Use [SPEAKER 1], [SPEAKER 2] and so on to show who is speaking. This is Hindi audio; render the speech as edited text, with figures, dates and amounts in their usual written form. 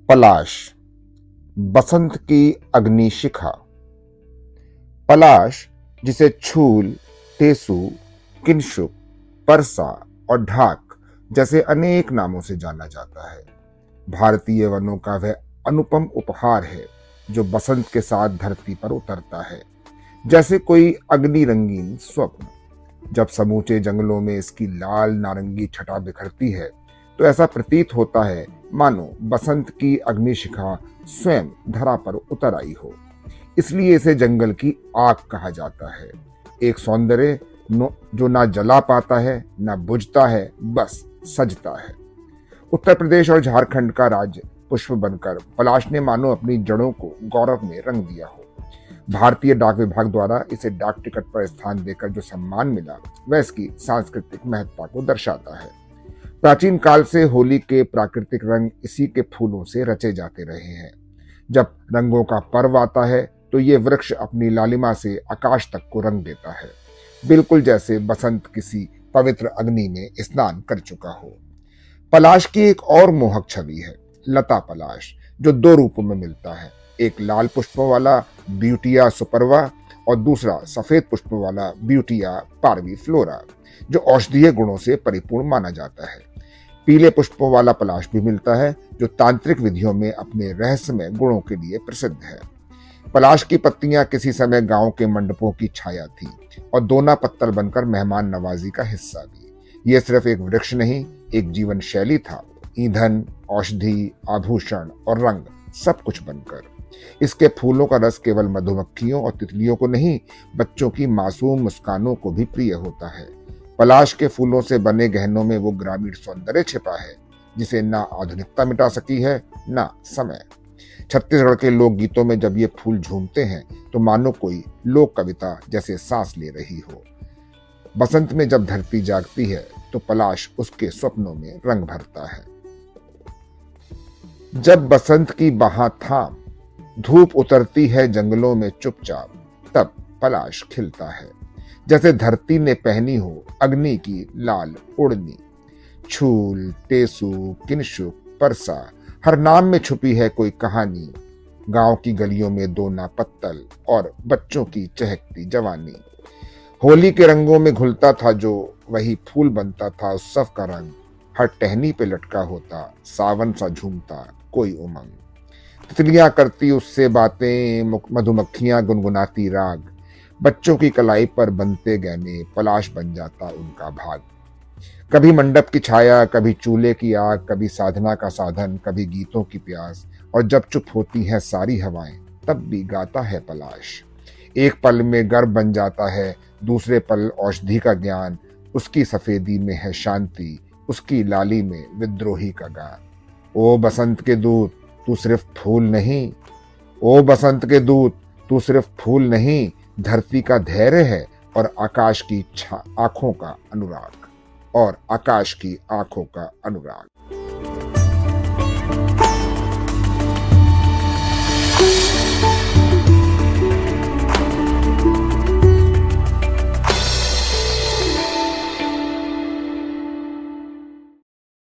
[SPEAKER 1] पलाश, बसंत की अग्निशिखा। पलाश, जिसे छूल, टेसू, किंशुक, परसा और ढाक जैसे अनेक नामों से जाना जाता है, भारतीय वनों का वह अनुपम उपहार है जो बसंत के साथ धरती पर उतरता है, जैसे कोई अग्नि रंगीन स्वप्न। जब समूचे जंगलों में इसकी लाल नारंगी छटा बिखरती है तो ऐसा प्रतीत होता है मानो बसंत की अग्निशिखा स्वयं धरा पर उतर आई हो। इसलिए इसे जंगल की आग कहा जाता है, एक सौंदर्य जो ना जला पाता है ना बुझता है, बस सजता है। उत्तर प्रदेश और झारखंड का राज्य पुष्प बनकर पलाश ने मानो अपनी जड़ों को गौरव में रंग दिया हो। भारतीय डाक विभाग द्वारा इसे डाक टिकट पर स्थान देकर जो सम्मान मिला वह इसकी सांस्कृतिक महत्ता को दर्शाता है। प्राचीन काल से होली के प्राकृतिक रंग इसी के फूलों से रचे जाते रहे हैं। जब रंगों का पर्व आता है तो ये वृक्ष अपनी लालिमा से आकाश तक को रंग देता है, बिल्कुल जैसे बसंत किसी पवित्र अग्नि में स्नान कर चुका हो। पलाश की एक और मोहक छवि है लता पलाश, जो दो रूपों में मिलता है, एक लाल पुष्पों वाला ब्यूटिया सुपरवा और दूसरा सफेद पुष्पों वाला ब्यूटिया पार्वीफ्लोरा, जो औषधीय गुणों से परिपूर्ण माना जाता है। पीले पुष्पों वाला पलाश भी मिलता है जो तांत्रिक विधियों में अपने रहस्यमय गुणों के लिए प्रसिद्ध है। पलाश की पत्तियां किसी समय गांव के मंडपों की छाया थी और दोना पत्तल बनकर मेहमान नवाजी का हिस्सा भी। यह सिर्फ एक वृक्ष नहीं, एक जीवन शैली था, ईंधन, औषधि, आभूषण और रंग सब कुछ बनकर। इसके फूलों का रस केवल मधुमक्खियों और तितलियों को नहीं, बच्चों की मासूम मुस्कानों को भी प्रिय होता है। पलाश के फूलों से बने गहनों में वो ग्रामीण सौंदर्य छिपा है जिसे ना आधुनिकता मिटा सकी है ना समय। छत्तीसगढ़ के लोकगीतों में जब ये फूल झूमते हैं तो मानो कोई लोक कविता जैसे सांस ले रही हो। बसंत में जब धरती जागती है तो पलाश उसके स्वप्नों में रंग भरता है। जब बसंत की बहार थाम धूप उतरती है जंगलों में चुपचाप, तब पलाश खिलता है जैसे धरती ने पहनी हो अग्नि की लाल ओढ़नी। छूल, टेसू, किंशुक, परसा, हर नाम में छुपी है कोई कहानी। गांव की गलियों में दोना पत्तल और बच्चों की चहकती जवानी। होली के रंगों में घुलता था जो, वही फूल बनता था उत्सव का रंग। हर टहनी पे लटका होता सावन सा झूमता कोई उमंग। तितलियां करती उससे बातें, मधुमक्खियां गुनगुनाती राग, बच्चों की कलाई पर बनते गहने, पलाश बन जाता उनका भाग। कभी मंडप की छाया, कभी चूल्हे की आग, कभी साधना का साधन, कभी गीतों की प्यास। और जब चुप होती हैं सारी हवाएं तब भी गाता है पलाश। एक पल में गर्भ बन जाता है, दूसरे पल औषधि का ज्ञान। उसकी सफेदी में है शांति, उसकी लाली में विद्रोही का गान। ओ बसंत के दूत तू सिर्फ फूल नहीं, ओ बसंत के दूत तू सिर्फ फूल नहीं, धरती का धैर्य है और आकाश की आंखों का अनुराग।